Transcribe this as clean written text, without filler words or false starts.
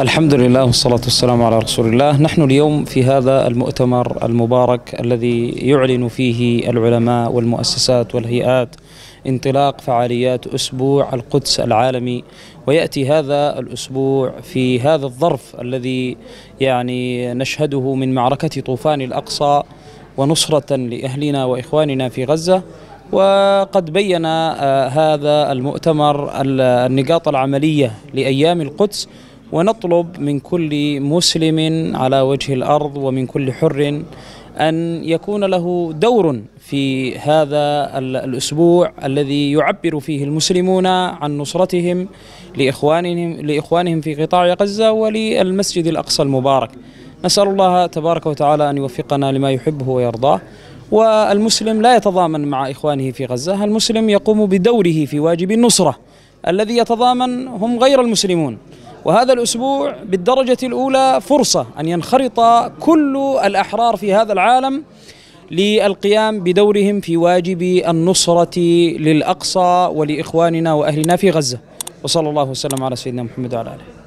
الحمد لله والصلاة والسلام على رسول الله. نحن اليوم في هذا المؤتمر المبارك الذي يعلن فيه العلماء والمؤسسات والهيئات انطلاق فعاليات أسبوع القدس العالمي، ويأتي هذا الأسبوع في هذا الظرف الذي نشهده من معركة طوفان الأقصى ونصرة لأهلنا وإخواننا في غزة. وقد بين هذا المؤتمر النقاط العملية لأيام القدس، ونطلب من كل مسلم على وجه الأرض ومن كل حر أن يكون له دور في هذا الأسبوع الذي يعبر فيه المسلمون عن نصرتهم لإخوانهم في قطاع غزة وللمسجد الأقصى المبارك. نسأل الله تبارك وتعالى أن يوفقنا لما يحبه ويرضاه. والمسلم لا يتضامن مع إخوانه في غزة، المسلم يقوم بدوره في واجب النصرة. الذي يتضامن هم غير المسلمون. وهذا الأسبوع بالدرجة الأولى فرصة أن ينخرط كل الأحرار في هذا العالم للقيام بدورهم في واجب النصرة للأقصى ولإخواننا وأهلنا في غزة. وصلى الله وسلم على سيدنا محمد وعلى آله.